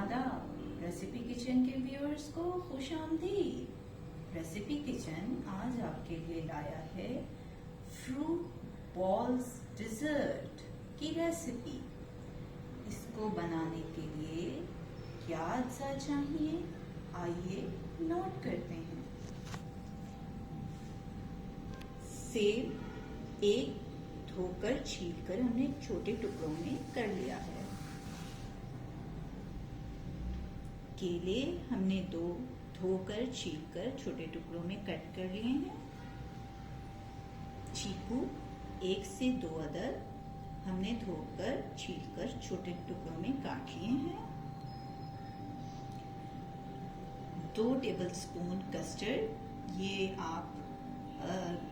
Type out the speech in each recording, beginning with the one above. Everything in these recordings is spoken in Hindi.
आदाब। रेसिपी किचन के व्यूअर्स को खुश आमदीद। रेसिपी किचन आज आपके लिए लाया है फ्रूट बॉल्स डिजर्ट की रेसिपी। इसको बनाने के लिए क्या अज्जा चाहिए, आइए नोट करते हैं। सेब एक धोकर छीलकर हमने छोटे टुकड़ों में कर लिया है। केले हमने दो धोकर छीलकर छोटे टुकड़ों में कट कर लिए हैं। चीकू 1 से 2 अदद हमने धोकर छीलकर छोटे टुकड़ों में काट लिए हैं। 2 टेबलस्पून कस्टर्ड, ये आप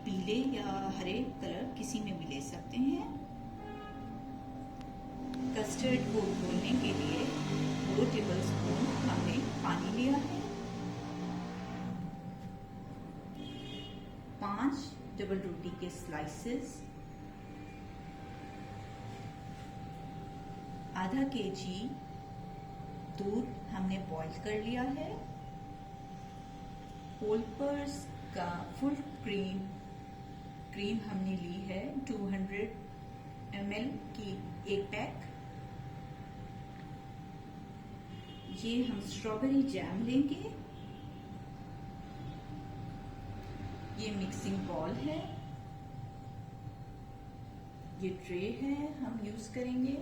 पीले या हरे कलर किसी में भी ले सकते हैं। कस्टर्ड को घोलने के लिए 2 टेबलस्पून हमने पानी लिया है। 5 डबल रोटी के स्लाइसेस, आधा केजी दूध हमने बॉईल कर लिया है। ओल्पर्स का फुल क्रीम हमने ली है 200 ml की एक पैक। ये हम स्ट्रॉबेरी जैम लेंगे। ये मिक्सिंग बॉल है, ये ट्रे है हम यूज करेंगे,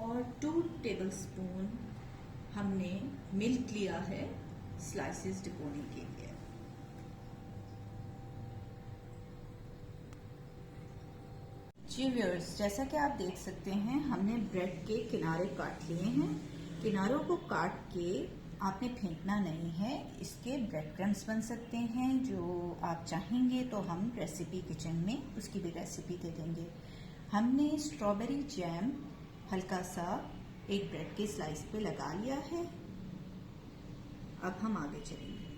और 2 टेबलस्पून हमने मिल्क लिया है स्लाइसेस डिपोने के लिए। जी व्यूअर्स, जैसा कि आप देख सकते हैं हमने ब्रेड के किनारे काट लिए हैं। किनारों को काट के आपने फेंकना नहीं है, इसके ब्रेड क्रम्स बन सकते हैं। जो आप चाहेंगे तो हम रेसिपी किचन में उसकी भी रेसिपी दे देंगे। हमने स्ट्रॉबेरी जैम हल्का सा एक ब्रेड के स्लाइस पे लगा लिया है। अब हम आगे चलेंगे।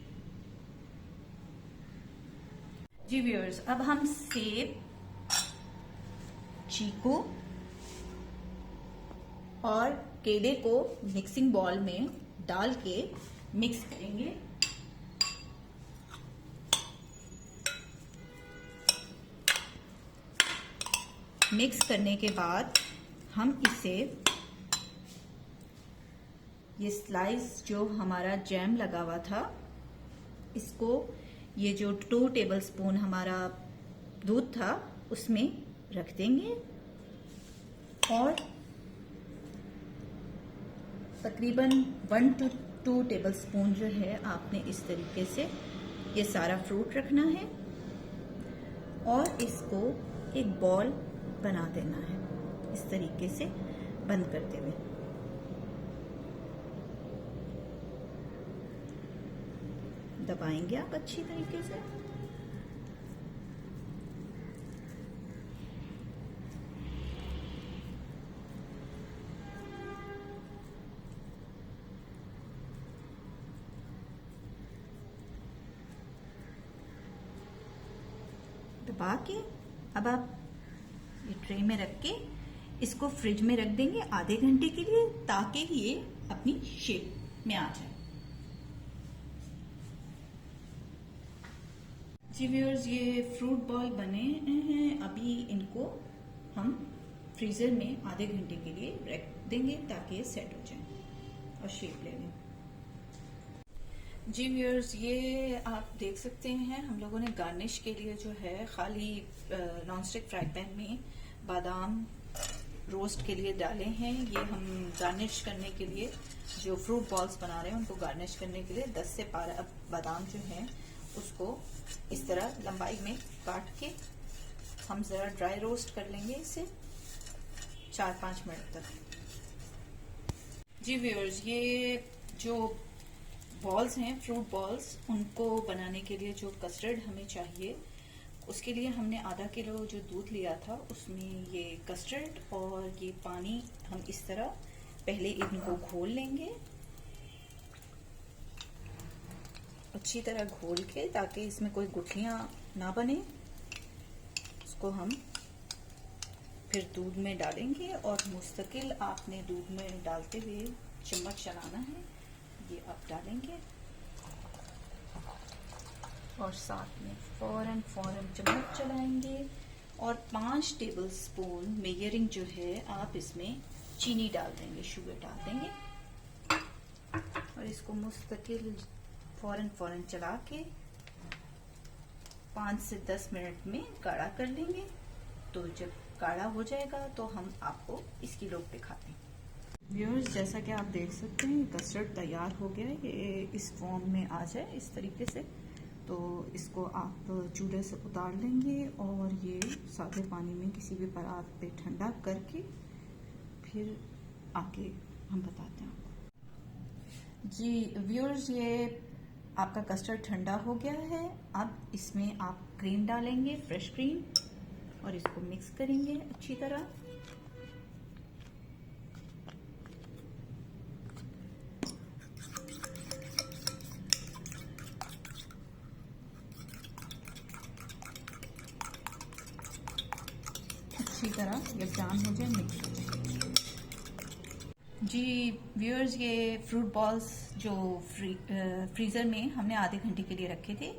जी व्यूअर्स, अब हम सेब, चीकू और केले को मिक्सिंग बॉल में डाल के मिक्स करेंगे। मिक्स करने के बाद हम इसे, ये स्लाइस जो हमारा जैम लगा हुआ था, इसको ये जो 2 टेबलस्पून हमारा दूध था उसमें रख देंगे और तकरीबन 1 to 2 टेबलस्पून जो है आपने इस तरीके से ये सारा फ्रूट रखना है और इसको एक बॉल बना देना है इस तरीके से बंद करते हुए। दबाएंगे आप अच्छी तरीके से। दबा के अब आप ये ट्रे में रख के इसको फ्रिज में रख देंगे आधे घंटे के लिए, ताकि ये अपनी शेप में आ जाए। जी व्यूअर्स, ये फ्रूट बॉल बने हैं। अभी इनको हम फ्रीजर में आधे घंटे के लिए रख देंगे ताकि ये सेट हो जाए और शेप ले लें। जी व्यूअर्स, ये आप देख सकते हैं हम लोगों ने गार्निश के लिए जो है खाली नॉन स्टिक फ्राई पैन में बादाम रोस्ट के लिए डाले हैं। ये हम गार्निश करने के लिए जो फ्रूट बॉल्स बना रहे हैं उनको गार्निश करने के लिए 10 से 12 बादाम जो हैं उसको इस तरह लंबाई में काट के हम जरा ड्राई रोस्ट कर लेंगे इसे 4-5 मिनट तक। जी व्यूअर्स, ये जो बॉल्स हैं फ्रूट बॉल्स, उनको बनाने के लिए जो कस्टर्ड हमें चाहिए उसके लिए हमने आधा किलो जो दूध लिया था उसमें ये कस्टर्ड और ये पानी हम इस तरह पहले इनको घोल लेंगे अच्छी तरह घोल के, ताकि इसमें कोई गुठलियां ना बने। उसको हम फिर दूध में डालेंगे और मुस्तकिल आपने दूध में डालते हुए चम्मच चलाना है, ये आप डालेंगे और साथ में फौरन चम्मच चलाएंगे और 5 टेबलस्पून मेजरिंग जो है आप इसमें चीनी डाल देंगे, शुगर डाल देंगे और इसको मुस्तकिल फौरन चला के 5 से 10 मिनट में गाढ़ा कर लेंगे। तो जब गाढ़ा हो जाएगा तो हम आपको इसकी लोग दिखाते हैं। व्यूअर्स, जैसा कि आप देख सकते हैं कस्टर्ड तैयार हो गया है। ये इस फॉर्म में आ जाए इस तरीके से, तो इसको आप चूल्हे से उतार लेंगे और ये सादे पानी में किसी भी परात पे ठंडा करके फिर आके हम बताते हैं आपको। जी व्यूअर्स, ये आपका कस्टर्ड ठंडा हो गया है। अब इसमें आप क्रीम डालेंगे, फ्रेश क्रीम, और इसको मिक्स करेंगे अच्छी तरह। अच्छी तरह यकजान हो जाए, मिक्स हो जाए। जी व्यूअर्स, ये फ्रूट बॉल्स जो फ्रीज़र में हमने आधे घंटे के लिए रखे थे,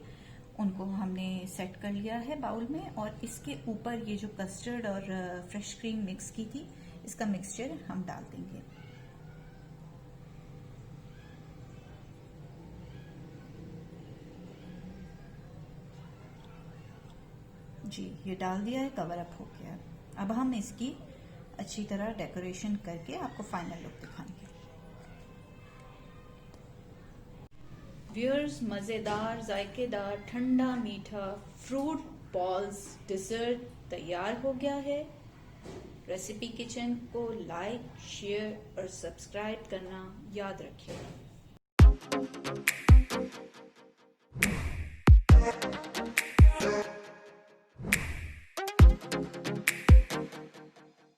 उनको हमने सेट कर लिया है बाउल में, और इसके ऊपर ये जो कस्टर्ड और फ्रेश क्रीम मिक्स की थी, इसका मिक्सचर हम डाल देंगे। जी ये डाल दिया है, कवर अप हो गया। अब हम इसकी अच्छी तरह डेकोरेशन करके आपको फाइनल लुक दिखाएंगे। व्यूअर्स, मज़ेदार, जायकेदार, ठंडा मीठा फ्रूट बॉल्स डिज़र्ट तैयार हो गया है। रेसिपी किचन को लाइक, शेयर और सब्सक्राइब करना याद रखिएगा।